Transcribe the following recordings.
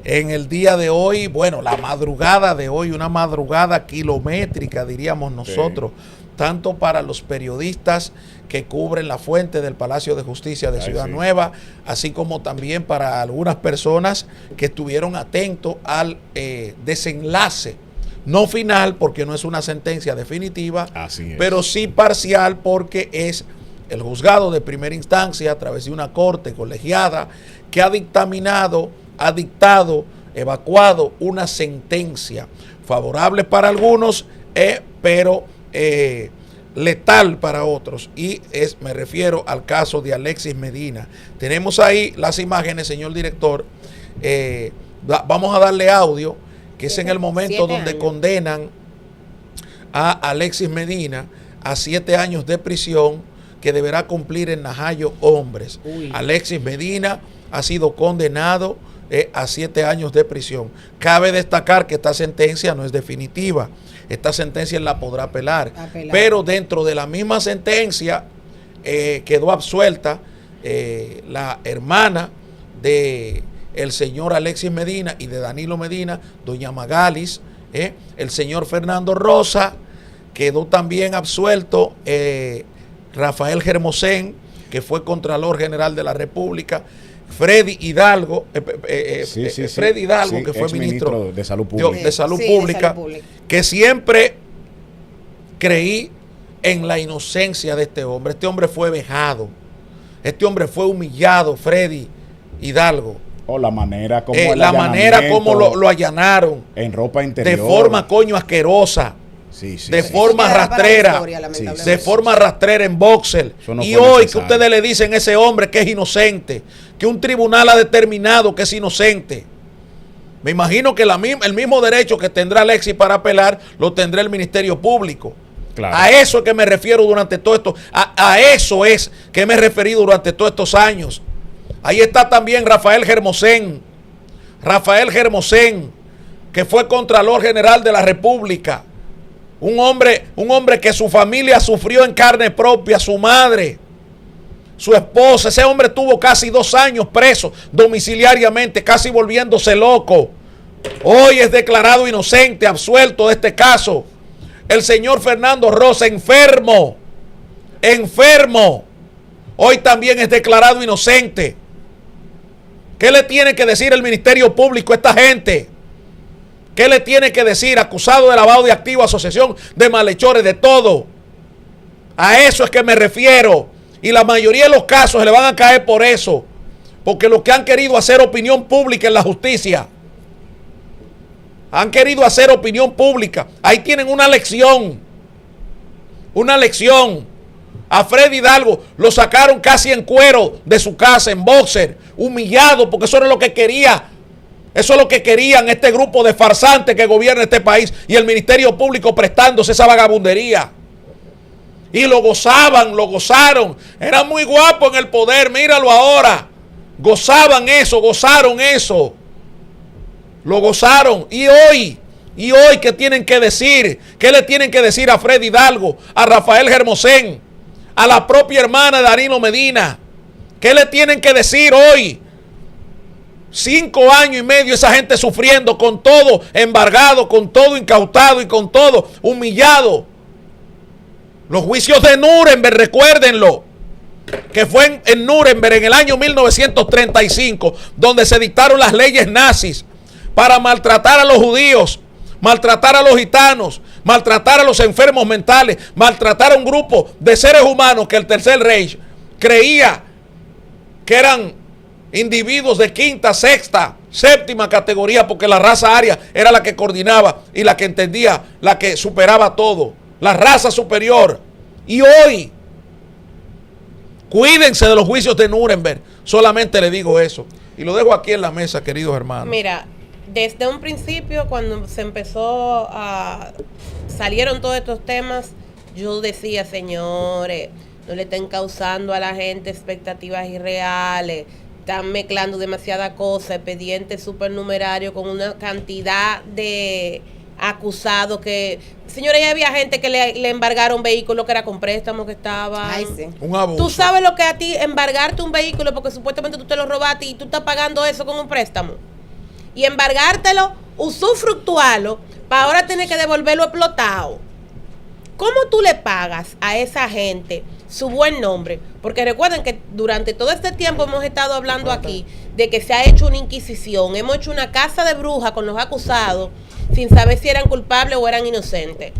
en el día de hoy, bueno, la madrugada de hoy, una madrugada kilométrica, diríamos nosotros, tanto para los periodistas que cubren la fuente del Palacio de Justicia de Ciudad Nueva, así como también para algunas personas que estuvieron atentos al desenlace, no final porque no es una sentencia definitiva, pero sí parcial porque es el juzgado de primera instancia a través de una corte colegiada que ha dictaminado, ha dictado, evacuado una sentencia favorable para algunos, pero letal para otros, y me refiero al caso de Alexis Medina. Tenemos ahí las imágenes, señor director. Vamos a darle audio, que es en el momento donde condenan a Alexis Medina a 7 años de prisión que deberá cumplir en Najayo Hombres. Alexis Medina ha sido condenado a 7 años de prisión. Cabe destacar que esta sentencia no es definitiva. Esta sentencia la podrá apelar. Pero dentro de la misma sentencia quedó absuelta la hermana de el señor Alexis Medina y de Danilo Medina, doña Magalis, el señor Fernando Rosa, quedó también absuelto Rafael Germosén, que fue Contralor General de la República, Freddy Hidalgo, Freddy Hidalgo, que fue ministro de Salud Pública. De Salud Pública, que siempre creí en la inocencia de este hombre. Este hombre fue vejado, este hombre fue humillado, Freddy Hidalgo. La manera como lo allanaron en ropa interior, de forma asquerosa, de forma rastrera, de forma rastrera en boxer. Y hoy que ustedes le dicen a ese hombre que es inocente, que un tribunal ha determinado que es inocente, me imagino que el mismo derecho que tendrá Alexis para apelar lo tendrá el Ministerio Público. Claro. A eso es que me refiero durante todo esto, a eso es que me he referido durante todos estos años. Ahí está también Rafael Germosén, que fue Contralor General de la República. Un hombre que su familia sufrió en carne propia, su madre, su esposa. Ese hombre tuvo casi 2 años preso domiciliariamente, casi volviéndose loco. Hoy es declarado inocente, absuelto de este caso. El señor Fernando Rosa, enfermo. Hoy también es declarado inocente. ¿Qué le tiene que decir el Ministerio Público a esta gente? ¿Qué le tiene que decir? Acusado de lavado de activos, asociación de malhechores, de todo. A eso es que me refiero. Y la mayoría de los casos se le van a caer por eso. Porque los que han querido hacer opinión pública en la justicia, han querido hacer opinión pública. Ahí tienen una lección. A Freddy Hidalgo lo sacaron casi en cuero de su casa, en boxer, humillado, porque eso era lo que quería. Eso es lo que querían este grupo de farsantes que gobierna este país y el Ministerio Público prestándose esa vagabundería. Y lo gozaron. Era muy guapo en el poder, míralo ahora. Gozaron eso. Lo gozaron. Y hoy, ¿qué tienen que decir? ¿Qué le tienen que decir a Freddy Hidalgo, a Rafael Germosén, a la propia hermana de Danilo Medina? ¿Qué le tienen que decir hoy? 5 años y medio esa gente sufriendo, con todo embargado, con todo incautado y con todo humillado. Los juicios de Nuremberg, recuérdenlo, que fue en Nuremberg en el año 1935, donde se dictaron las leyes nazis para maltratar a los judíos, maltratar a los gitanos, maltratar a los enfermos mentales, maltratar a un grupo de seres humanos que el Tercer Reich creía que eran individuos de 5ª, 6ª, 7ª categoría, porque la raza aria era la que coordinaba y la que entendía, la que superaba todo, la raza superior. Y hoy, cuídense de los juicios de Nuremberg. Solamente le digo eso. Y lo dejo aquí en la mesa, queridos hermanos. Mira, desde un principio, cuando se empezó salieron todos estos temas, yo decía, señores, no le estén causando a la gente expectativas irreales. Están mezclando demasiada cosa, expedientes supernumerarios con una cantidad de acusados que... Señores, ya había gente que le embargaron vehículos que era con préstamos que estaban. Ay, sí. Un abuso. Tú sabes lo que a ti embargarte un vehículo porque supuestamente tú te lo robaste y tú estás pagando eso con un préstamo. y embargártelo, usufructuarlo, para ahora tener que devolverlo explotado. ¿Cómo tú le pagas a esa gente su buen nombre? Porque recuerden que durante todo este tiempo hemos estado hablando aquí de que se ha hecho una inquisición, hemos hecho una casa de brujas con los acusados sin saber si eran culpables o eran inocentes.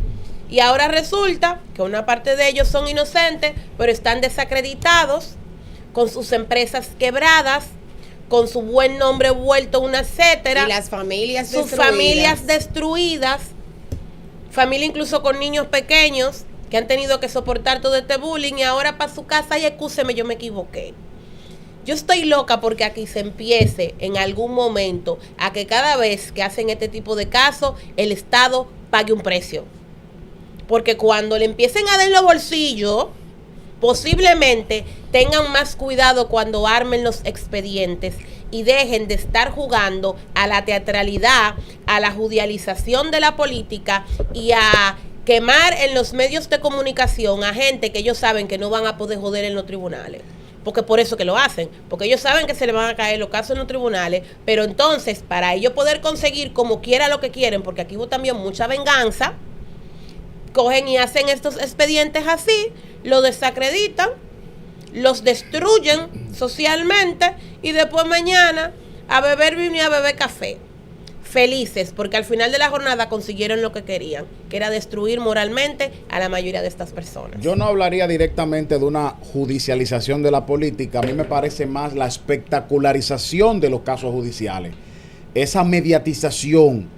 Y ahora resulta que una parte de ellos son inocentes, pero están desacreditados, con sus empresas quebradas, con su buen nombre vuelto una etcétera. Y las familias sus destruidas. Familias destruidas, familia incluso con niños pequeños que han tenido que soportar todo este bullying y ahora para su casa y excúseme, yo me equivoqué. Yo estoy loca porque aquí se empiece en algún momento a que cada vez que hacen este tipo de casos, el Estado pague un precio. Porque cuando le empiecen a dar en los bolsillos, posiblemente tengan más cuidado cuando armen los expedientes y dejen de estar jugando a la teatralidad, a la judicialización de la política y a quemar en los medios de comunicación a gente que ellos saben que no van a poder joder en los tribunales. Porque por eso que lo hacen, porque ellos saben que se les van a caer los casos en los tribunales, pero entonces para ellos poder conseguir como quiera lo que quieren, porque aquí hubo también mucha venganza, cogen y hacen estos expedientes así, lo desacreditan, los destruyen socialmente y después mañana a beber vino y a beber café. Felices, porque al final de la jornada consiguieron lo que querían, que era destruir moralmente a la mayoría de estas personas. Yo no hablaría directamente de una judicialización de la política, a mí me parece más la espectacularización de los casos judiciales, esa mediatización.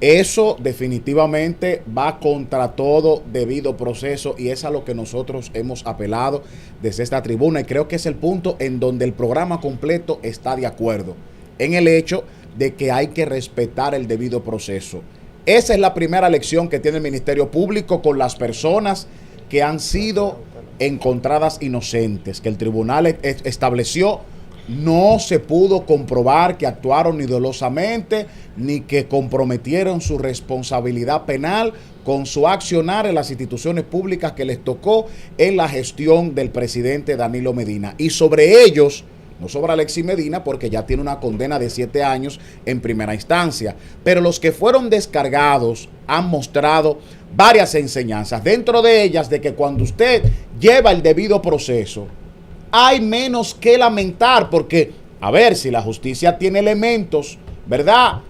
Eso definitivamente va contra todo debido proceso y es a lo que nosotros hemos apelado desde esta tribuna y creo que es el punto en donde el programa completo está de acuerdo, en el hecho de que hay que respetar el debido proceso. Esa es la primera lección que tiene el Ministerio Público con las personas que han sido encontradas inocentes, que el tribunal estableció. No se pudo comprobar que actuaron ni dolosamente ni que comprometieron su responsabilidad penal con su accionar en las instituciones públicas que les tocó en la gestión del presidente Danilo Medina. Y sobre ellos, no sobre Alexis Medina porque ya tiene una condena de 7 años en primera instancia, pero los que fueron descargados han mostrado varias enseñanzas, dentro de ellas de que cuando usted lleva el debido proceso, hay menos que lamentar, porque, a ver, si la justicia tiene elementos, ¿verdad?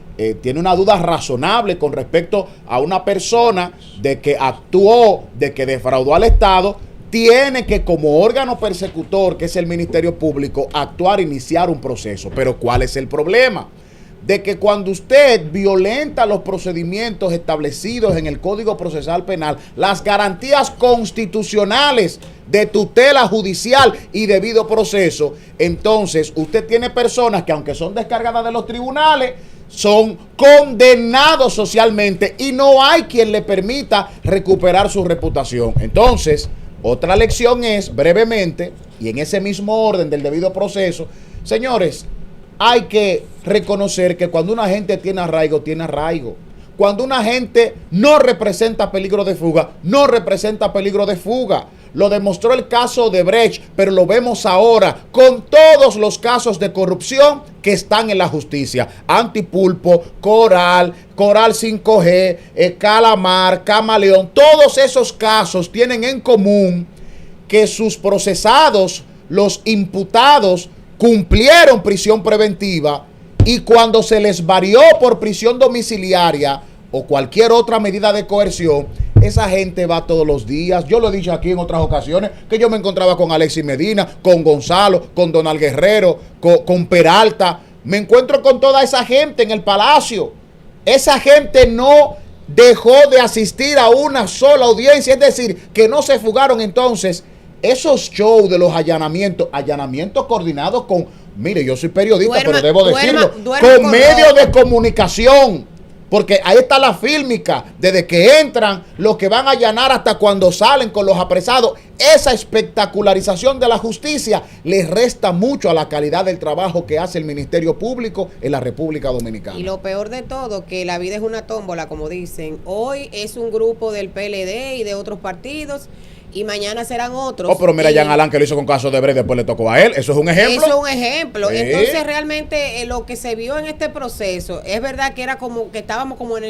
Tiene una duda razonable con respecto a una persona de que actuó, de que defraudó al Estado, tiene que como órgano persecutor, que es el Ministerio Público, actuar, iniciar un proceso. Pero ¿cuál es el problema? De que cuando usted violenta los procedimientos establecidos en el Código Procesal Penal, las garantías constitucionales de tutela judicial y debido proceso, entonces usted tiene personas que aunque son descargadas de los tribunales, son condenados socialmente y no hay quien le permita recuperar su reputación. Entonces, otra lección es, brevemente, y en ese mismo orden del debido proceso, señores, hay que reconocer que cuando una gente tiene arraigo, tiene arraigo. Cuando una gente no representa peligro de fuga, no representa peligro de fuga. Lo demostró el caso de Brecht, pero lo vemos ahora con todos los casos de corrupción que están en la justicia. Antipulpo, Coral 5G, Calamar, Camaleón, todos esos casos tienen en común que sus procesados, los imputados, cumplieron prisión preventiva y cuando se les varió por prisión domiciliaria o cualquier otra medida de coerción, esa gente va todos los días. Yo lo he dicho aquí en otras ocasiones, que yo me encontraba con Alexis Medina, con Gonzalo, con Donald Guerrero, con Peralta. Me encuentro con toda esa gente en el Palacio. Esa gente no dejó de asistir a una sola audiencia, es decir, que no se fugaron. Entonces, esos shows de los allanamientos coordinados con, mire, yo soy periodista, pero debo decirlo, con medios de comunicación, porque ahí está la fílmica, desde que entran, los que van a allanar hasta cuando salen con los apresados. Esa espectacularización de la justicia le resta mucho a la calidad del trabajo que hace el Ministerio Público en la República Dominicana. Y lo peor de todo, que la vida es una tómbola, como dicen. Hoy es un grupo del PLD y de otros partidos, y mañana serán otros. Oh, pero mira, Jean Alain que lo hizo con caso de Brecht, después le tocó a él. Eso es un ejemplo. Eso es un ejemplo. Sí. Entonces, realmente lo que se vio en este proceso, es verdad que era como que estábamos como en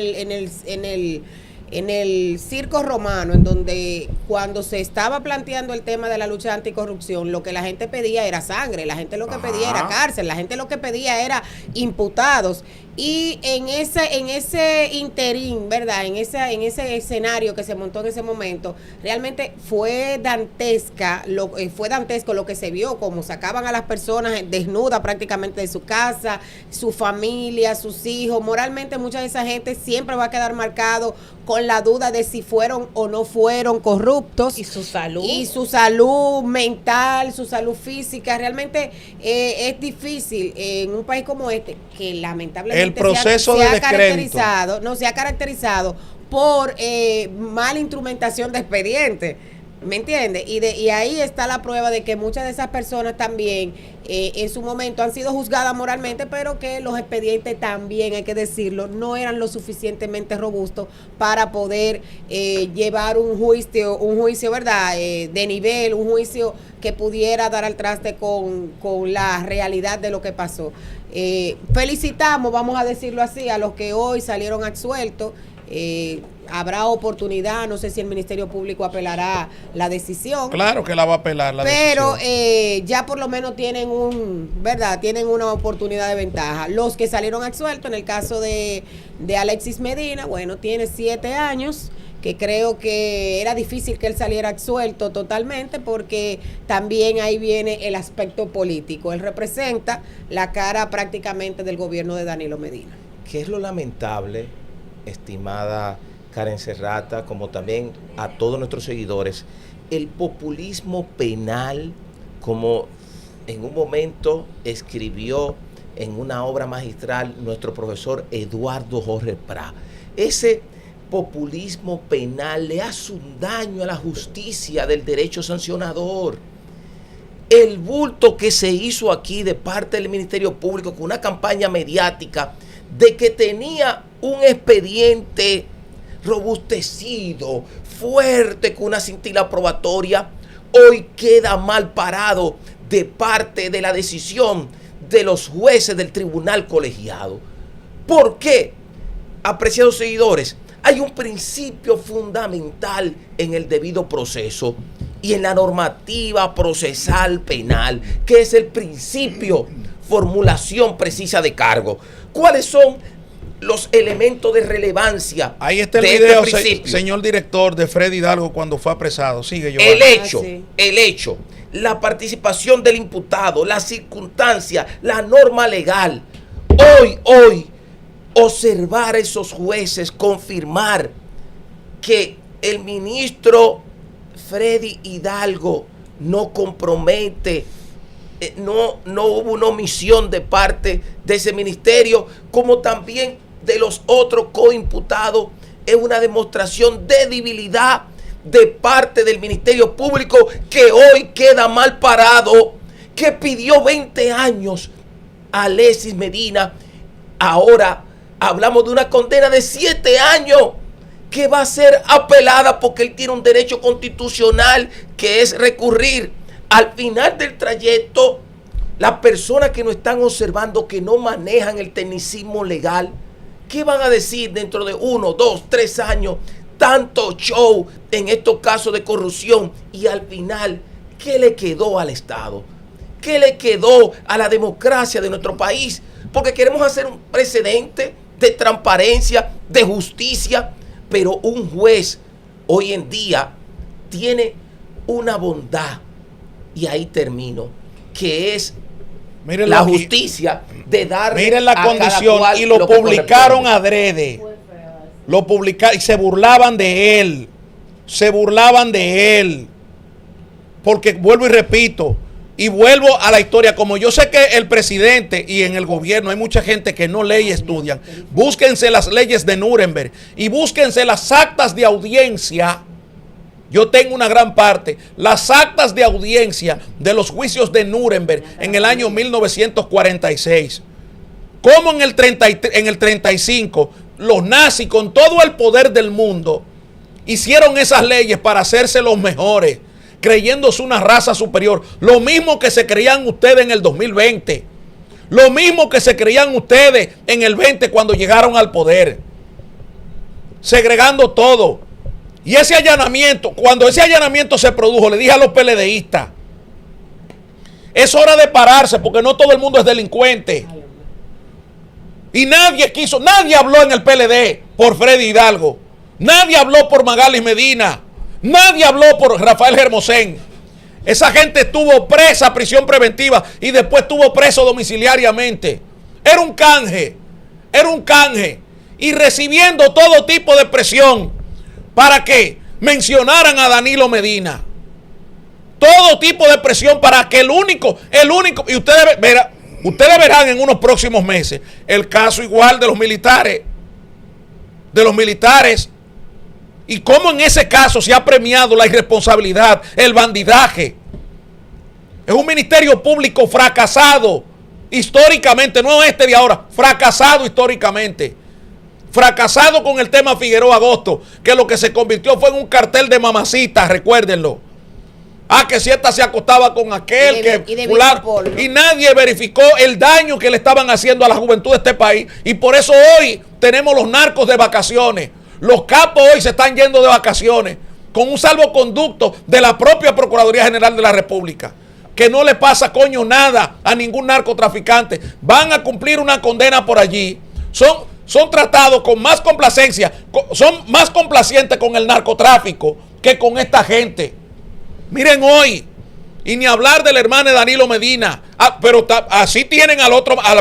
el circo romano, en donde cuando se estaba planteando el tema de la lucha anticorrupción, lo que la gente pedía era sangre, la gente lo que pedía era cárcel, la gente lo que pedía era imputados. Y en ese interín, ¿verdad? En ese escenario que se montó en ese momento, realmente fue dantesco lo que se vio, como sacaban a las personas desnudas prácticamente de su casa, su familia, sus hijos. Moralmente mucha de esa gente siempre va a quedar marcado con la duda de si fueron o no fueron corruptos. Y su salud. Y su salud mental, su salud física. Realmente es difícil en un país como este, que lamentablemente el proceso de descrédito se ha caracterizado por mala instrumentación de expedientes. ¿Me entiendes? Y ahí está la prueba de que muchas de esas personas también en su momento han sido juzgadas moralmente, pero que los expedientes también, hay que decirlo, no eran lo suficientemente robustos para poder llevar un juicio, ¿verdad? De nivel, un juicio que pudiera dar al traste con la realidad de lo que pasó. Felicitamos, vamos a decirlo así, a los que hoy salieron absueltos. Habrá oportunidad, no sé si el Ministerio Público apelará la decisión. Claro que la va a apelar la pero decisión. Ya por lo menos tienen tienen una oportunidad de ventaja. Los que salieron absueltos, en el caso de Alexis Medina, bueno, tiene 7 años, que creo que era difícil que él saliera absuelto totalmente, porque también ahí viene el aspecto político. Él representa la cara prácticamente del gobierno de Danilo Medina. ¿Qué es lo lamentable, estimada Karen Serrata, como también a todos nuestros seguidores? El populismo penal, como en un momento escribió en una obra magistral nuestro profesor Eduardo Jorge Prat. Ese populismo penal le hace un daño a la justicia del derecho sancionador. El bulto que se hizo aquí de parte del Ministerio Público con una campaña mediática de que tenía un expediente robustecido, fuerte, con una cintila probatoria, hoy queda mal parado de parte de la decisión de los jueces del tribunal colegiado. ¿Por qué? Apreciados seguidores, hay un principio fundamental en el debido proceso y en la normativa procesal penal, que es el principio formulación precisa de cargo. ¿Cuáles son los elementos de relevancia? Ahí está el de video, este principio? Señor director, de Freddy Hidalgo cuando fue apresado. Sigue, yo. El hecho, sí. La participación del imputado, la circunstancia, la norma legal. Hoy, observar a esos jueces, confirmar que el ministro Freddy Hidalgo no compromete, no hubo una omisión de parte de ese ministerio, como también de los otros coimputados, es una demostración de debilidad de parte del Ministerio Público, que hoy queda mal parado, que pidió 20 años a Alexis Medina. Ahora hablamos de una condena de 7 años que va a ser apelada porque él tiene un derecho constitucional, que es recurrir. Al final del trayecto, las personas que nos están observando, que no manejan el tecnicismo legal, ¿qué van a decir dentro de 1, 2, 3 años? Tanto show en estos casos de corrupción, y al final, ¿qué le quedó al Estado? ¿Qué le quedó a la democracia de nuestro país? Porque queremos hacer un precedente de transparencia, de justicia, pero un juez hoy en día tiene una bondad, y ahí termino, que es Mírenlo la aquí. justicia de darle. Miren la a cada condición, cual y lo que publicaron corresponde. adrede. Lo publicaron y se burlaban de él. Porque vuelvo y repito, y vuelvo a la historia, como yo sé que el presidente y en el gobierno hay mucha gente que no lee y estudian, búsquense las leyes de Nuremberg y búsquense las actas de audiencia. Yo tengo una gran parte, las actas de audiencia de los juicios de Nuremberg en el año 1946. Como en el 35, los nazis, con todo el poder del mundo, hicieron esas leyes para hacerse los mejores, creyéndose una raza superior. Lo mismo que se creían ustedes en el 2020. Lo mismo que se creían ustedes en el 20 cuando llegaron al poder. Segregando todo. Y ese allanamiento, cuando ese allanamiento se produjo, le dije a los PLDistas, es hora de pararse porque no todo el mundo es delincuente. Y nadie habló en el PLD por Freddy Hidalgo. Nadie habló por Magali Medina. Nadie habló por Rafael Hermosén. Esa gente estuvo presa a prisión preventiva y después estuvo preso domiciliariamente. Era un canje. Y recibiendo todo tipo de presión para que mencionaran a Danilo Medina. Todo tipo de presión para que el único, y ustedes verán en unos próximos meses el caso igual de los militares, y cómo en ese caso se ha premiado la irresponsabilidad, el bandidaje. Es un ministerio público fracasado históricamente, no este de ahora, fracasado históricamente. Fracasado con el tema Figueroa Agosto, que lo que se convirtió fue en un cartel de mamacitas, recuérdenlo. Que si esta se acostaba con aquel, y nadie verificó el daño que le estaban haciendo a la juventud de este país. Y por eso hoy tenemos los narcos de vacaciones. Los capos hoy se están yendo de vacaciones con un salvoconducto de la propia Procuraduría General de la República. Que no le pasa coño nada a ningún narcotraficante. Van a cumplir una condena por allí. Son tratados con más complacencia, son más complacientes con el narcotráfico que con esta gente. Miren hoy, y ni hablar del hermano de Danilo Medina, pero así tienen al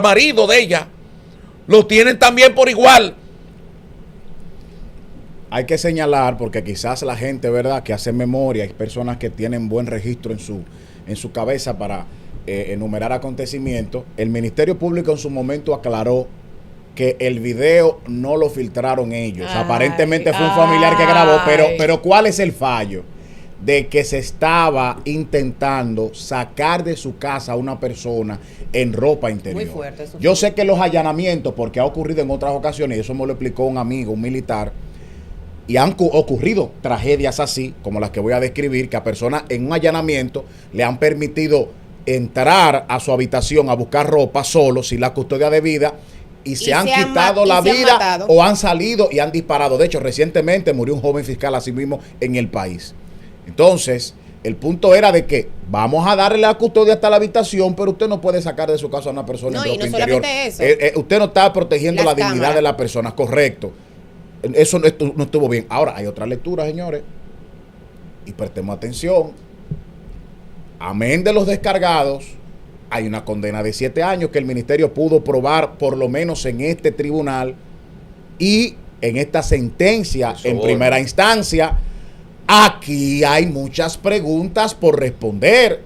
marido de ella, lo tienen también por igual. Hay que señalar, porque quizás la gente, ¿verdad?, que hace memoria, hay personas que tienen buen registro en su cabeza para enumerar acontecimientos. El Ministerio Público en su momento aclaró que el video no lo filtraron ellos. Aparentemente fue un familiar que grabó, pero ¿cuál es el fallo? De que se estaba intentando sacar de su casa a una persona en ropa interior. Muy fuerte eso. Yo sé que los allanamientos, porque ha ocurrido en otras ocasiones, y eso me lo explicó un amigo, un militar, y han ocurrido tragedias así, como las que voy a describir, que a personas en un allanamiento le han permitido entrar a su habitación a buscar ropa solo, sin la custodia debida, y se han quitado la vida o han salido y han disparado. De hecho, recientemente murió un joven fiscal así mismo en el país. Entonces, el punto era de que vamos a darle la custodia hasta la habitación, pero usted no puede sacar de su casa a una persona en ropa interior. Usted no está protegiendo la dignidad de la persona, correcto. Eso no estuvo bien. Ahora, hay otra lectura, señores, y prestemos atención. Amén de los descargados, hay una condena de 7 años que el ministerio pudo probar, por lo menos en este tribunal y en esta sentencia en primera instancia. Aquí hay muchas preguntas por responder.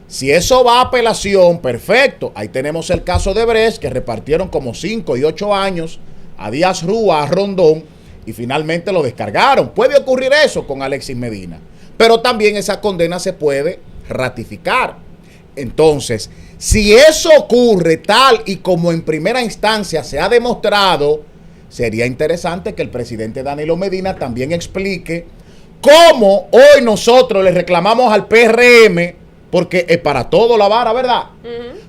Si eso va a apelación, perfecto. Ahí tenemos el caso de Brecht, que repartieron como 5 y 8 años a Díaz Rúa, a Rondón, y finalmente lo descargaron. Puede ocurrir eso con Alexis Medina, pero también esa condena se puede ratificar. Entonces, si eso ocurre tal y como en primera instancia se ha demostrado, sería interesante que el presidente Danilo Medina también explique cómo hoy nosotros le reclamamos al PRM, porque es para todo la vara, ¿verdad?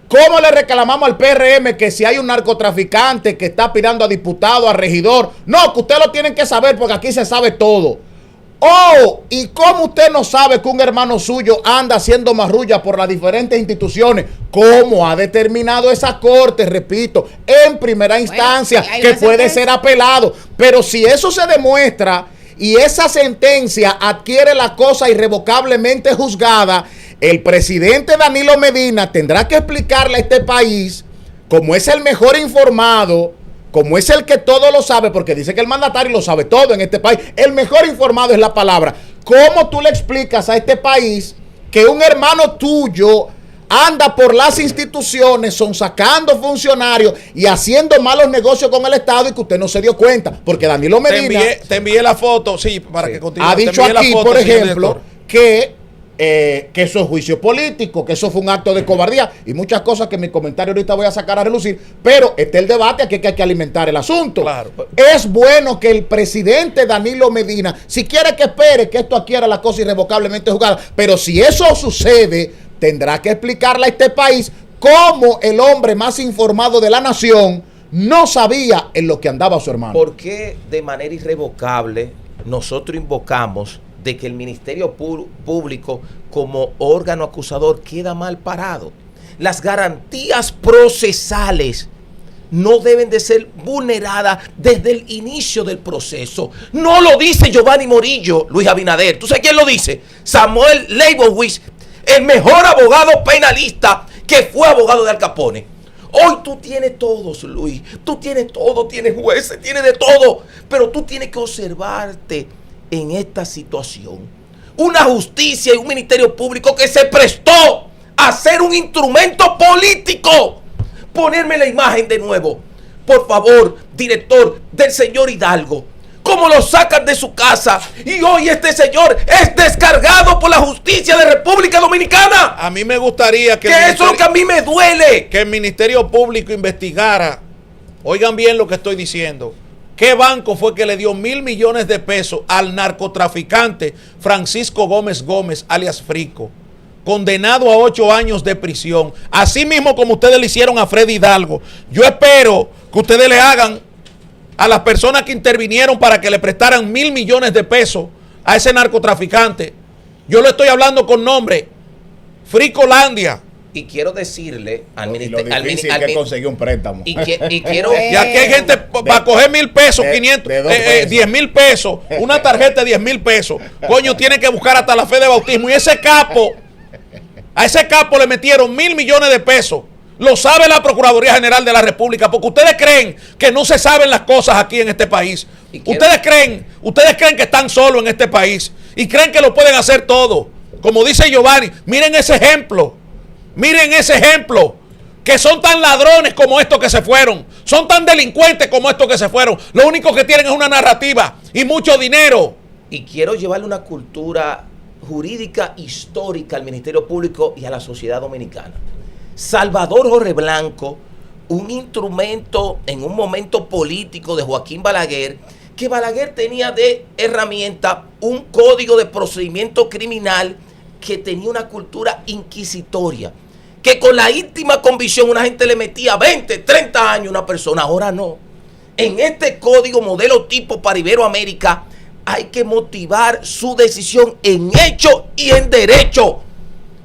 ¿Cómo le reclamamos al PRM que si hay un narcotraficante que está aspirando a diputado, a regidor? No, que usted lo tienen que saber porque aquí se sabe todo. ¿Y cómo usted no sabe que un hermano suyo anda haciendo marrulla por las diferentes instituciones? ¿Cómo ha determinado esa corte, repito, en primera instancia, que puede ser apelado? Pero si eso se demuestra y esa sentencia adquiere la cosa irrevocablemente juzgada, el presidente Danilo Medina tendrá que explicarle a este país, como es el mejor informado, como es el que todo lo sabe, porque dice que el mandatario lo sabe todo en este país, el mejor informado es la palabra. ¿Cómo tú le explicas a este país que un hermano tuyo anda por las instituciones sonsacando funcionarios y haciendo malos negocios con el Estado y que usted no se dio cuenta? Porque Danilo Medina... Te envié la foto, sí, para que continúe. Ha dicho aquí, por ejemplo, que que eso es juicio político, que eso fue un acto de cobardía y muchas cosas que en mi comentario ahorita voy a sacar a relucir, pero está el debate aquí que hay que alimentar el asunto. Claro. Es bueno que el presidente Danilo Medina, si quiere que espere que esto adquiera la cosa irrevocablemente juzgada, pero si eso sucede, tendrá que explicarle a este país cómo el hombre más informado de la nación no sabía en lo que andaba su hermano. ¿Por qué de manera irrevocable nosotros invocamos de que el Ministerio Público como órgano acusador queda mal parado? Las garantías procesales no deben de ser vulneradas desde el inicio del proceso. No lo dice Giovanni Morillo, Luis Abinader. ¿Tú sabes quién lo dice? Samuel Leibowitz, el mejor abogado penalista que fue abogado de Al Capone. Hoy tú tienes todos, Luis. Tú tienes todo, tienes jueces, tienes de todo. Pero tú tienes que observarte en esta situación. Una justicia y un ministerio público que se prestó a ser un instrumento político. Ponerme la imagen de nuevo, por favor, director, del señor Hidalgo. Cómo lo sacan de su casa y hoy este señor es descargado por la justicia de República Dominicana. A mí me gustaría que eso es lo que a mí me duele. Que el Ministerio Público investigara, oigan bien lo que estoy diciendo, ¿qué banco fue que le dio 1.000 millones de pesos al narcotraficante Francisco Gómez Gómez, alias Frico, condenado a 8 años de prisión? Así mismo como ustedes le hicieron a Freddy Hidalgo, yo espero que ustedes le hagan a las personas que intervinieron para que le prestaran 1.000 millones de pesos a ese narcotraficante. Yo lo estoy hablando con nombre, Fricolandia. Y quiero decirle al ministerio que conseguir un préstamo. Y quiero. Y aquí hay gente para coger 1.000 pesos, 500, 10.000 pesos, una tarjeta de 10.000 pesos. Coño, tiene que buscar hasta la fe de bautismo. Y ese capo, a ese capo le metieron 1.000 millones de pesos. Lo sabe la Procuraduría General de la República, porque ustedes creen que no se saben las cosas aquí en este país. Ustedes creen que están solos en este país y creen que lo pueden hacer todo. Como dice Giovanni, miren ese ejemplo. Miren ese ejemplo, que son tan ladrones como estos que se fueron, son tan delincuentes como estos que se fueron. Lo único que tienen es una narrativa y mucho dinero. Y quiero llevarle una cultura jurídica histórica al Ministerio Público y a la sociedad dominicana. Salvador Jorge Blanco, un instrumento en un momento político de Joaquín Balaguer, que Balaguer tenía de herramienta un código de procedimiento criminal que tenía una cultura inquisitoria, que con la íntima convicción una gente le metía 20, 30 años a una persona. Ahora no. En este código modelo tipo para Iberoamérica hay que motivar su decisión en hecho y en derecho.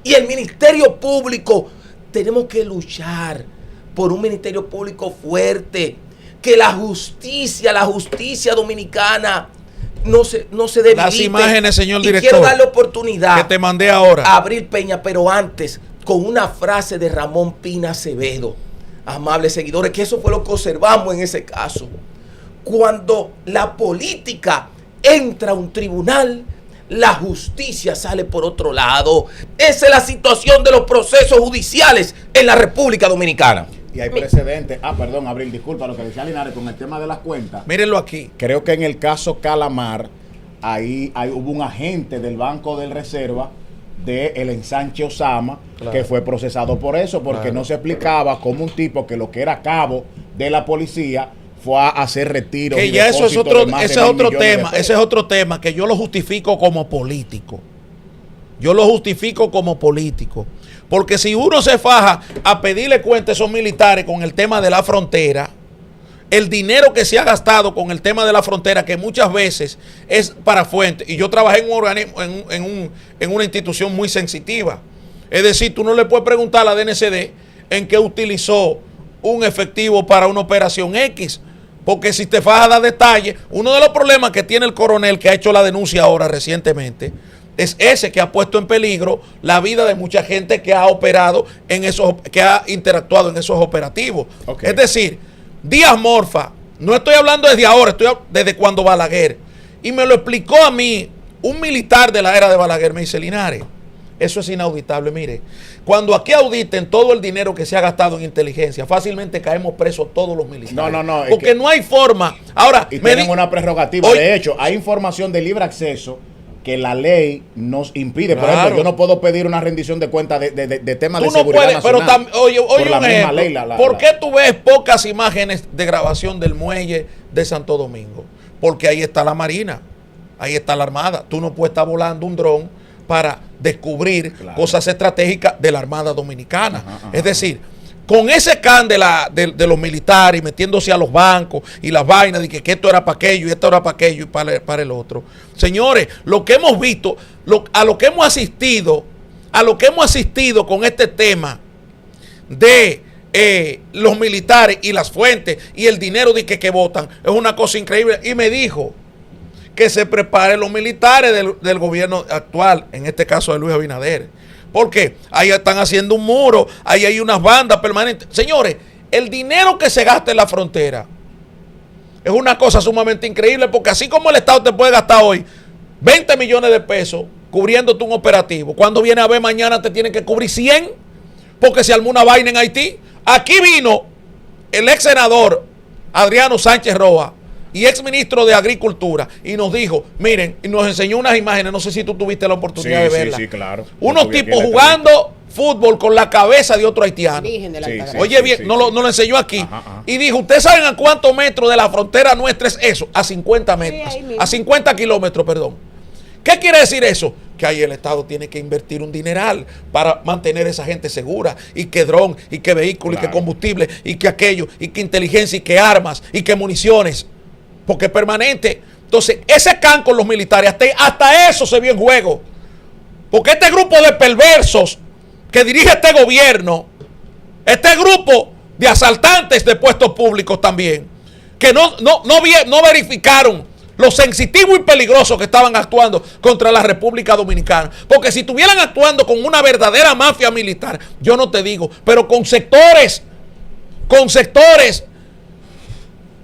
Y el Ministerio Público, tenemos que luchar por un Ministerio Público fuerte, que la justicia dominicana no se debilite. Las imágenes, señor director. Quiero darle oportunidad que te mandé ahora a Abril Peña, pero antes, con una frase de Ramón Pina Acevedo, amables seguidores, que eso fue lo que observamos en ese caso. Cuando la política entra a un tribunal, la justicia sale por otro lado. Esa es la situación de los procesos judiciales en la República Dominicana. Y hay precedentes. Perdón, Abril, disculpa lo que decía Linares con el tema de las cuentas. Mírenlo aquí. Creo que en el caso Calamar, ahí hubo un agente del Banco del Reserva de el ensanche Osama, claro, que fue procesado por eso, porque claro, no se explicaba cómo un tipo que lo que era cabo de la policía fue a hacer retiro. Que ya eso es ese es otro tema que yo lo justifico como político. Porque si uno se faja a pedirle cuenta a esos militares con el tema de la frontera, el dinero que se ha gastado con el tema de la frontera, que muchas veces es para fuentes, y yo trabajé en un organismo, en una institución muy sensitiva. Es decir, tú no le puedes preguntar a la DNCD en qué utilizó un efectivo para una operación X. Porque si te fajas a dar detalles, uno de los problemas que tiene el coronel que ha hecho la denuncia ahora recientemente es ese, que ha puesto en peligro la vida de mucha gente que ha operado en esos, que ha interactuado en esos operativos. Okay. Es decir, Díaz Morfa, no estoy hablando desde ahora, estoy desde cuando Balaguer, y me lo explicó a mí un militar de la era de Balaguer, me dice: Linares, eso es inauditable. Mire, cuando aquí auditen todo el dinero que se ha gastado en inteligencia, fácilmente caemos presos todos los militares. No. Porque no hay forma. Ahora, y tienen una prerrogativa. De hecho, hay información de libre acceso que la ley nos impide. Por Claro. ejemplo, yo no puedo pedir una rendición de cuentas de temas Tú de no seguridad puedes, pero nacional. oye Por la un misma ejemplo, ley, ¿por qué tú ves pocas imágenes de grabación del muelle de Santo Domingo? Porque ahí está la Marina, ahí está la Armada. Tú no puedes estar volando un dron para descubrir cosas estratégicas de la Armada Dominicana. Es decir, con ese can de los militares metiéndose a los bancos y las vainas de que esto era para aquello y esto era para aquello y para el otro. Señores, lo que hemos visto, a lo que hemos asistido con este tema de los militares y las fuentes y el dinero de que votan es una cosa increíble. Y me dijo que se preparen los militares del gobierno actual, en este caso de Luis Abinader. Porque ahí están haciendo un muro, ahí hay unas bandas permanentes. Señores, el dinero que se gasta en la frontera es una cosa sumamente increíble, porque así como el Estado te puede gastar hoy 20 millones de pesos cubriéndote un operativo, cuando viene a ver mañana te tienen que cubrir 100, porque se armó una vaina en Haití. Aquí vino el ex senador Adriano Sánchez Roa y ex ministro de Agricultura y nos dijo, miren, y nos enseñó unas imágenes, no sé si tú tuviste la oportunidad de verlas. Sí, claro. Unos tipos jugando fútbol con la cabeza de otro haitiano. Virgen de la Altagracia. Oye bien, nos lo enseñó aquí. Y dijo, ¿ustedes saben a cuántos metros de la frontera nuestra es eso? A 50 metros. ahí mismo. A 50 kilómetros, perdón. ¿Qué quiere decir eso? Que ahí el Estado tiene que invertir un dineral para mantener a esa gente segura, y que dron, y que vehículo, y que combustible, y que aquello, y que inteligencia, y que armas, y que municiones, porque es permanente. Entonces, ese can con los militares, hasta eso se vio en juego, porque este grupo de perversos que dirige este gobierno, este grupo de asaltantes de puestos públicos también, que no verificaron lo sensitivo y peligroso que estaban actuando contra la República Dominicana. Porque si estuvieran actuando con una verdadera mafia militar, yo no te digo, pero con sectores,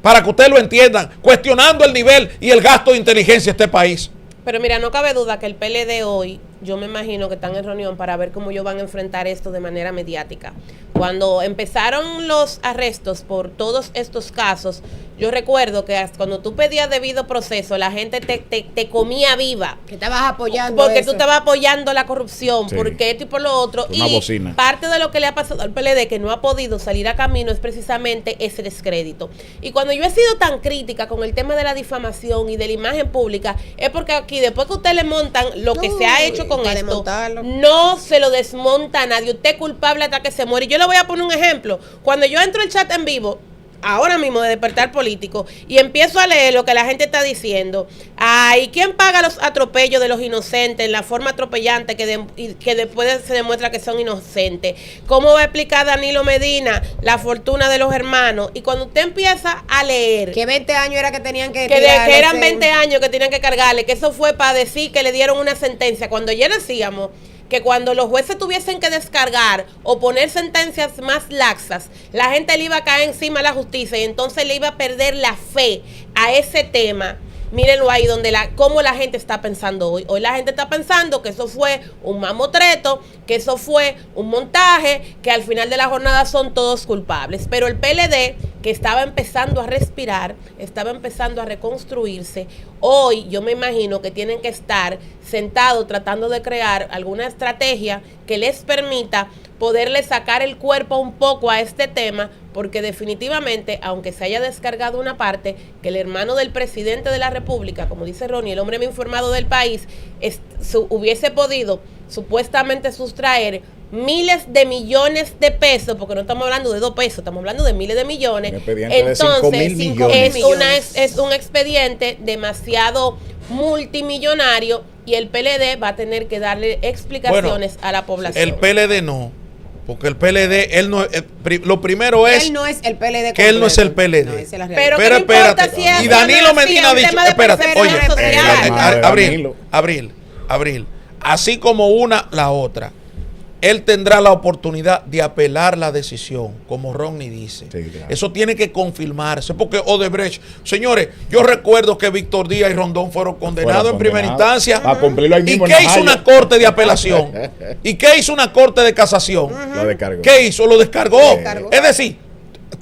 para que ustedes lo entiendan, cuestionando el nivel y el gasto de inteligencia de este país. Pero mira, no cabe duda que el PLD hoy, yo me imagino que están en reunión para ver cómo ellos van a enfrentar esto de manera mediática. Cuando empezaron los arrestos por todos estos casos, yo recuerdo que cuando tú pedías debido proceso, la gente te comía viva. Que estabas apoyando Porque eso. tú estabas apoyando la corrupción, Sí. porque esto y por lo otro. Una Y bocina. parte de lo que le ha pasado al PLD, que no ha podido salir a camino, es precisamente ese descrédito. Y cuando yo he sido tan crítica con el tema de la difamación y de la imagen pública, es porque aquí, después que usted le montan lo que se ha hecho con para esto, desmontarlo. no se lo desmonta a nadie. Usted es culpable hasta que se muere. Y yo le voy a poner un ejemplo. Cuando yo entro al chat en vivo, ahora mismo de Despertar Político, y empiezo a leer lo que la gente está diciendo. Ay, ¿quién paga los atropellos de los inocentes en la forma atropellante que después se demuestra que son inocentes? ¿Cómo va a explicar Danilo Medina la fortuna de los hermanos? Y cuando usted empieza a leer Que 20 años era que tenían que que tirarle eran ese- 20 años que tenían que cargarle, que eso fue para decir que le dieron una sentencia, cuando ya decíamos que cuando los jueces tuviesen que descargar o poner sentencias más laxas, la gente le iba a caer encima a la justicia y entonces le iba a perder la fe a ese tema. Mírenlo ahí cómo la gente está pensando hoy. Hoy la gente está pensando que eso fue un mamotreto, que eso fue un montaje, que al final de la jornada son todos culpables. Pero el PLD, que estaba empezando a respirar, estaba empezando a reconstruirse, hoy yo me imagino que tienen que estar sentados tratando de crear alguna estrategia que les permita poderle sacar el cuerpo un poco a este tema, porque definitivamente, aunque se haya descargado una parte, que el hermano del presidente de la República, como dice Ronnie, el hombre más informado del país, hubiese podido supuestamente sustraer miles de millones de pesos, porque no estamos hablando de 2 pesos, estamos hablando de miles de millones. Un expediente de 5.000 millones. Es un expediente demasiado multimillonario y el PLD va a tener que darle explicaciones a la población. El PLD no, porque el PLD, él no, lo primero es Él no es el PLD. que él no es el completo. PLD. No, esa es la Pero realidad. ¿qué no importa espérate. si es Y Danilo una Medina ha un dicho, tema de espérate, percepción oye, social? Abril, así como una, la otra. Él tendrá la oportunidad de apelar la decisión, como Ronnie dice. Sí, claro. Eso tiene que confirmarse, porque Odebrecht, señores, yo recuerdo que Víctor Díaz y Rondón fueron condenados en primera instancia. Para cumplirlo ahí ¿Y mismo en qué la hizo Haya. una corte de apelación? ¿Y qué hizo una corte de casación? Lo descargó. ¿Qué hizo? Lo descargó. Descargó. Es decir,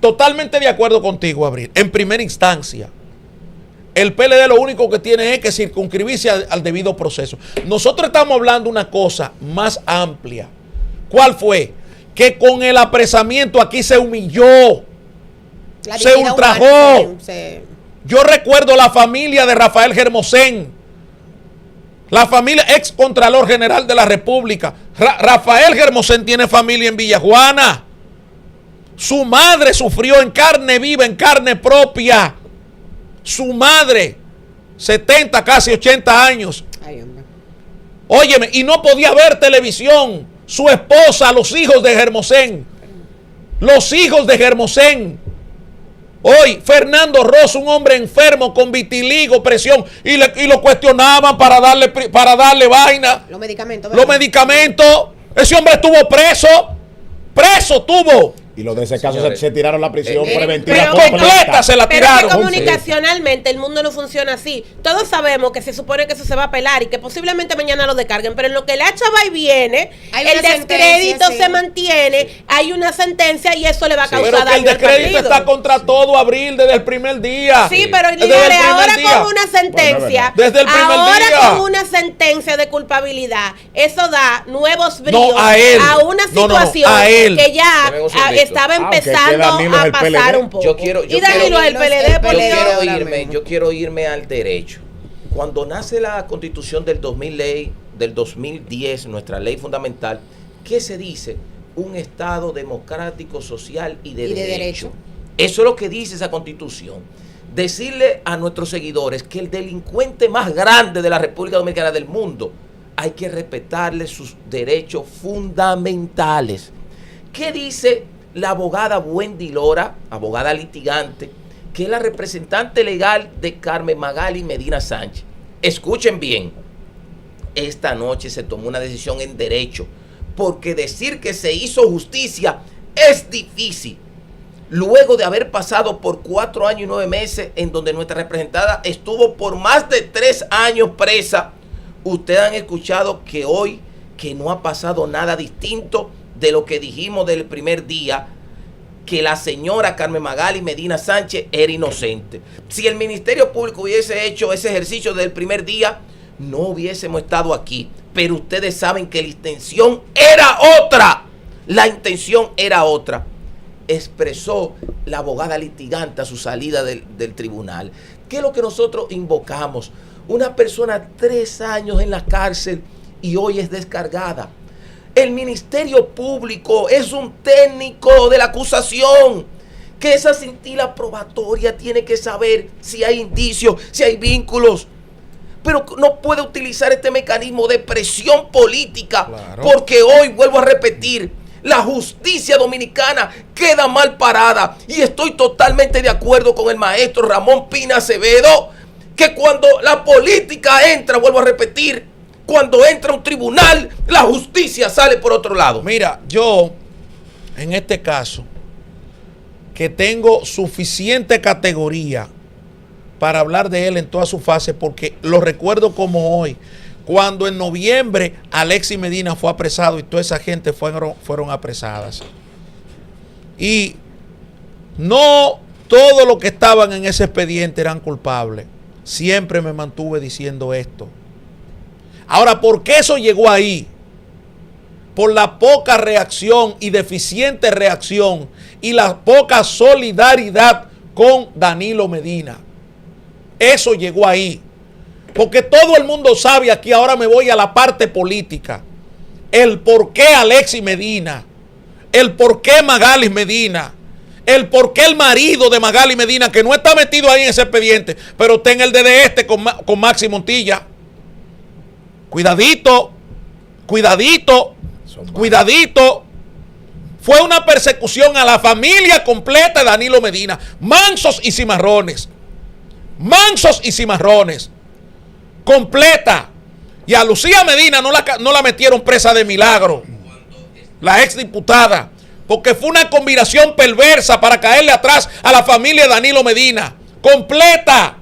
totalmente de acuerdo contigo, Abril. En primera instancia, el PLD lo único que tiene es que circunscribirse al debido proceso. Nosotros estamos hablando de una cosa más amplia. ¿Cuál fue? Que con el apresamiento aquí se humilló, se ultrajó. Yo recuerdo la familia de Rafael Germosén, la familia ex Contralor General de la República. Rafael Germosén tiene familia en Villajuana. Su madre sufrió en carne viva, en carne propia. Su madre, 70, casi 80 años. Óyeme, y no podía ver televisión. Su esposa, los hijos de Germosén. Los hijos de Germosén. Hoy, Fernando Rosso, un hombre enfermo con vitiligo, presión, y lo cuestionaban para darle vaina. Los medicamentos. Los medicamentos. Ese hombre estuvo preso. Preso tuvo. Y los de ese caso se tiraron la prisión preventiva pero completa, se la tiraron. Pero comunicacionalmente el mundo no funciona así. Todos sabemos que se supone que eso se va a apelar y que posiblemente mañana lo descarguen, pero en lo que la chava y viene, el descrédito se mantiene, hay una sentencia y eso le va a causar daño al partido. Pero el descrédito está contra todo Abril desde el primer día. Sí, pero dígale, ahora con una sentencia, desde el primer día. Con una sentencia de culpabilidad, eso da nuevos bríos a una situación que ya estaba empezando a pasar un poco. Yo quiero irme al derecho. Cuando nace la Constitución del 2010, nuestra ley fundamental, ¿qué se dice? Un Estado democrático, social y de derecho. Eso es lo que dice esa Constitución. Decirle a nuestros seguidores que el delincuente más grande de la República Dominicana, del mundo, hay que respetarle sus derechos fundamentales. ¿Qué dice la abogada Wendy Lora, abogada litigante, que es la representante legal de Carmen Magali Medina Sánchez? Escuchen bien, esta noche se tomó una decisión en derecho, porque decir que se hizo justicia es difícil. Luego de haber pasado por 4 años y 9 meses, en donde nuestra representada estuvo por más de 3 años presa, ustedes han escuchado que hoy, que no ha pasado nada distinto de lo que dijimos del primer día, que la señora Carmen Magali Medina Sánchez era inocente. Si el Ministerio Público hubiese hecho ese ejercicio desde el primer día, no hubiésemos estado aquí. Pero ustedes saben que la intención era otra. La intención era otra. Expresó la abogada litigante a su salida del tribunal. ¿Qué es lo que nosotros invocamos? Una persona 3 años en la cárcel y hoy es descargada. El Ministerio Público es un técnico de la acusación, que esa cintila probatoria tiene que saber si hay indicios, si hay vínculos, pero no puede utilizar este mecanismo de presión política, porque hoy, vuelvo a repetir, la justicia dominicana queda mal parada, y estoy totalmente de acuerdo con el maestro Ramón Pina Acevedo, que cuando la política entra, vuelvo a repetir, cuando entra un tribunal, la justicia sale por otro lado. Mira, yo, en este caso, que tengo suficiente categoría para hablar de él en toda su fase, porque lo recuerdo como hoy, cuando en noviembre Alexis Medina fue apresado y toda esa gente fueron apresadas. Y no todos los que estaban en ese expediente eran culpables. Siempre me mantuve diciendo esto. Ahora, ¿por qué eso llegó ahí? Por la poca reacción y deficiente reacción y la poca solidaridad con Danilo Medina. Eso llegó ahí. Porque todo el mundo sabe, aquí ahora me voy a la parte política, el por qué Alexis Medina, el por qué Magali Medina, el por qué el marido de Magali Medina, que no está metido ahí en ese expediente, pero está en el de con Maxi Montilla. Cuidadito, cuidadito, cuidadito. Fue una persecución a la familia completa de Danilo Medina. Mansos y cimarrones. Mansos y cimarrones. Completa. Y a Lucía Medina no la metieron presa de milagro. La exdiputada. Porque fue una combinación perversa para caerle atrás a la familia de Danilo Medina. Completa.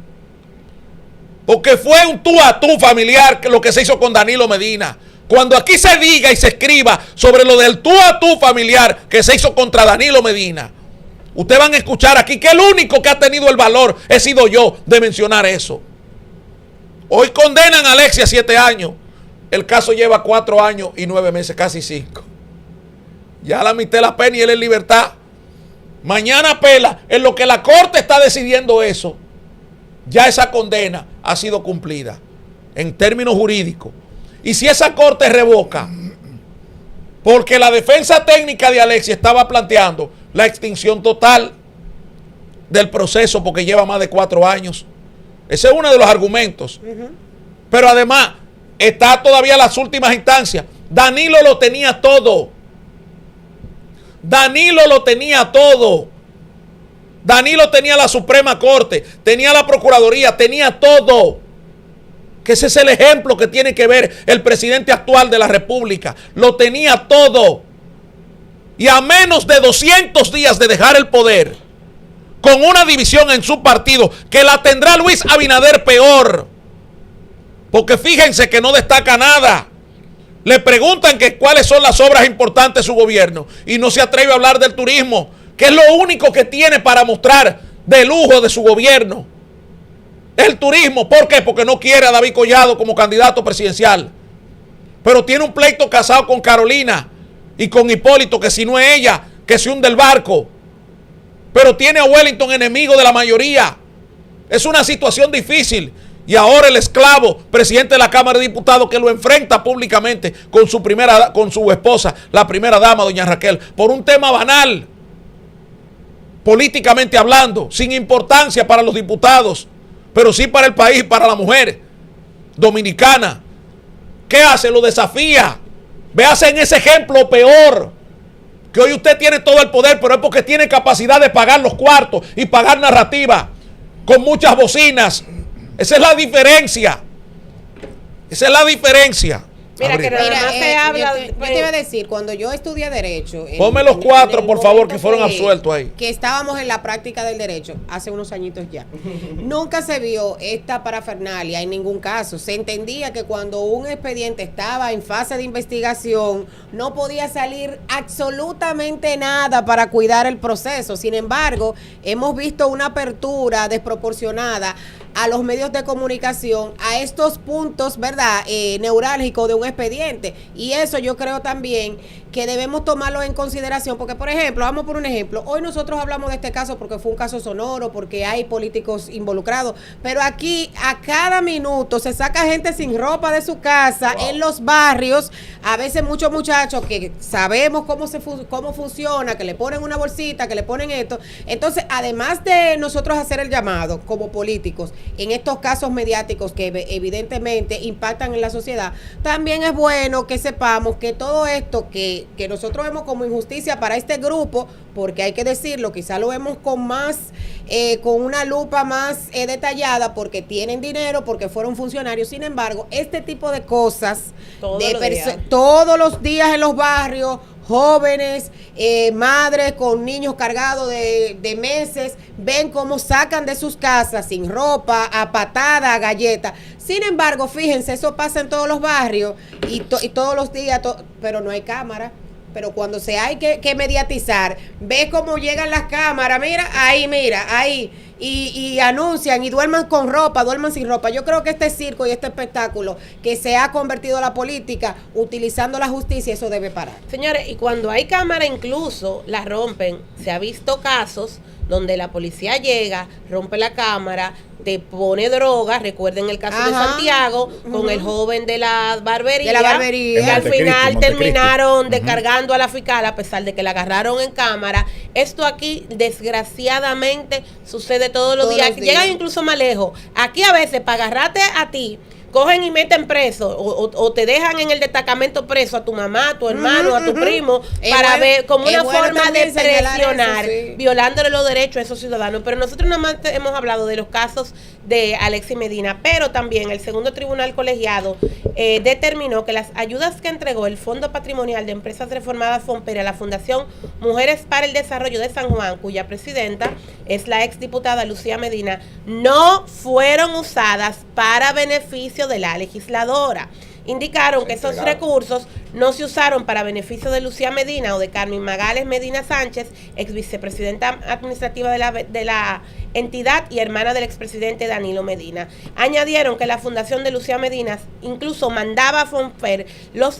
Porque fue un tú a tú familiar lo que se hizo con Danilo Medina. Cuando aquí se diga y se escriba sobre lo del tú a tú familiar que se hizo contra Danilo Medina, Ustedes van a escuchar aquí que el único que ha tenido el valor he sido yo de mencionar eso. Hoy condenan a Alexia 7 años. El caso lleva 4 años y 9 meses, casi 5. Ya la mitad de la pena y él en libertad. Mañana apela. En lo que la corte está decidiendo eso, ya esa condena ha sido cumplida en términos jurídicos. Y si esa corte revoca, porque la defensa técnica de Alexia estaba planteando la extinción total del proceso porque lleva más de 4 años. Ese es uno de los argumentos. Pero además, está todavía las últimas instancias. Danilo lo tenía todo. Danilo lo tenía todo. Danilo tenía la Suprema Corte, tenía la Procuraduría, tenía todo. Que ese es el ejemplo que tiene que ver el presidente actual de la República. Lo tenía todo. Y a menos de 200 días de dejar el poder, con una división en su partido, que la tendrá Luis Abinader peor. Porque fíjense que no destaca nada. Le preguntan que cuáles son las obras importantes de su gobierno y no se atreve a hablar del turismo, que es lo único que tiene para mostrar de lujo de su gobierno. El turismo. ¿Por qué? Porque no quiere a David Collado como candidato presidencial. Pero tiene un pleito casado con Carolina y con Hipólito, que si no es ella, que se hunde el barco. Pero tiene a Wellington enemigo de la mayoría. Es una situación difícil. Y ahora el esclavo, presidente de la Cámara de Diputados, que lo enfrenta públicamente con su esposa, la primera dama, doña Raquel, por un tema banal, políticamente hablando, sin importancia para los diputados, pero sí para el país, para la mujer dominicana. ¿Qué hace? Lo desafía. Véase en ese ejemplo peor. Que hoy usted tiene todo el poder, pero es porque tiene capacidad de pagar los cuartos y pagar narrativa con muchas bocinas. Esa es la diferencia. Esa es la diferencia. Mira, que nada más se habla. Yo te iba a decir, cuando yo estudié Derecho. Ponme los 4, por favor, que fueron absueltos ahí. Que estábamos en la práctica del derecho, hace unos añitos ya. Nunca se vio esta parafernalia en ningún caso. Se entendía que cuando un expediente estaba en fase de investigación, no podía salir absolutamente nada para cuidar el proceso. Sin embargo, hemos visto una apertura desproporcionada a los medios de comunicación a estos puntos, ¿verdad?, neurálgicos de un expediente. Y eso yo creo también que debemos tomarlo en consideración, porque, por ejemplo, vamos por un ejemplo, hoy nosotros hablamos de este caso porque fue un caso sonoro, porque hay políticos involucrados, pero aquí a cada minuto se saca gente sin ropa de su casa, en los barrios, a veces muchos muchachos que sabemos cómo funciona, que le ponen una bolsita, que le ponen esto. Entonces, además de nosotros hacer el llamado como políticos en estos casos mediáticos que evidentemente impactan en la sociedad, también es bueno que sepamos que todo esto que nosotros vemos como injusticia para este grupo, porque hay que decirlo, quizá lo vemos con más, con una lupa más detallada, porque tienen dinero, porque fueron funcionarios. Sin embargo, este tipo de cosas todos los días en los barrios, jóvenes, madres con niños cargados de meses, ven cómo sacan de sus casas sin ropa, a patada, a galleta. Sin embargo, fíjense, eso pasa en todos los barrios y todos los días, pero no hay cámara. Pero cuando se hay que mediatizar, ve cómo llegan las cámaras, mira, ahí, y anuncian y duerman con ropa, duerman sin ropa. Yo creo que este circo y este espectáculo que se ha convertido en la política, utilizando la justicia, eso debe parar. Señores, y cuando hay cámara incluso la rompen. Se ha visto casos donde la policía llega, rompe la cámara, te pone droga. Recuerden el caso de Santiago, con el joven de la barbería. Que al final terminaron descargando a la fiscal, a pesar de que la agarraron en cámara. Esto aquí, desgraciadamente, sucede todos los días. Llegan incluso más lejos. Aquí a veces, para agarrarte a ti, cogen y meten preso o te dejan en el destacamento preso a tu mamá, a tu hermano, a tu primo, para ver como una forma de presionar, violándole los derechos a esos ciudadanos. Pero nosotros nada más hemos hablado de los casos de Alexis Medina, pero también el segundo tribunal colegiado determinó que las ayudas que entregó el Fondo Patrimonial de Empresas Reformadas FONPERE a la Fundación Mujeres para el Desarrollo de San Juan, cuya presidenta es la exdiputada Lucía Medina, no fueron usadas para beneficio de la legisladora. Indicaron que esos recursos no se usaron para beneficio de Lucía Medina o de Carmen Magales Medina Sánchez, ex vicepresidenta administrativa de la entidad y hermana del expresidente Danilo Medina. Añadieron que la fundación de Lucía Medina incluso mandaba a Fonfer los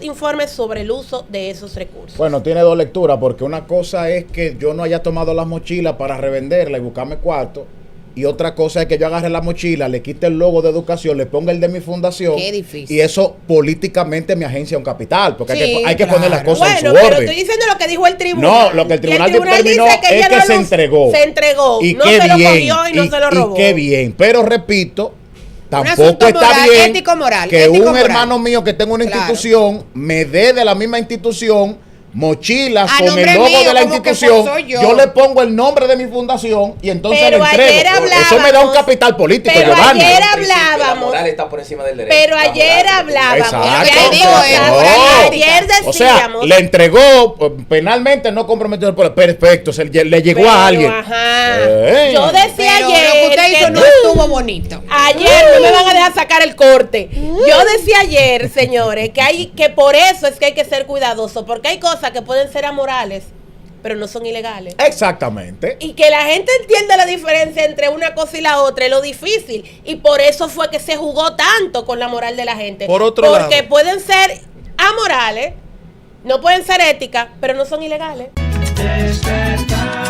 informes sobre el uso de esos recursos. Bueno, tiene dos lecturas, porque una cosa es que yo no haya tomado las mochilas para revenderla y buscarme cuarto, y otra cosa es que yo agarre la mochila, le quite el logo de educación, le ponga el de mi fundación. Qué difícil. Y eso políticamente me agencia un capital, porque hay que poner las cosas en su Bueno, pero orden. estoy diciendo lo que dijo el tribunal. No, lo que el tribunal determinó dice es que se entregó. Se entregó, Y no qué se lo bien, cogió y no se lo robó. Y qué bien, pero repito, asunto tampoco está moral, bien ético-moral, que un ético-moral. hermano mío que tenga una Claro. institución me dé de la misma institución mochilas A con nombre el logo mío, de la como que institución. soy yo. Yo le pongo el nombre de mi fundación y entonces Pero le entrego. ayer Eso me da un hablábamos- capital político, pero Giovanni. ayer En principio, hablábamos- La moral está por encima del derecho. Pero La ayer moral- hablábamos. Exacto. que hay Digo, cosas- no. Ayer O sea, decíamos. le entregó penalmente, no comprometido por perfecto, le llegó pero, a alguien. Ajá. Yo decía Pero ayer. lo que usted hizo que no estuvo bonito. Ayer no me van a dejar sacar el corte. Yo decía ayer, señores, que por eso es que hay que ser cuidadosos, porque hay cosas que pueden ser amorales, pero no son ilegales. Exactamente. Y que la gente entienda la diferencia entre una cosa y la otra es lo difícil. Y por eso fue que se jugó tanto con la moral de la gente. Por otro porque lado, pueden ser amorales, no pueden ser éticas, pero no son ilegales. Despertar.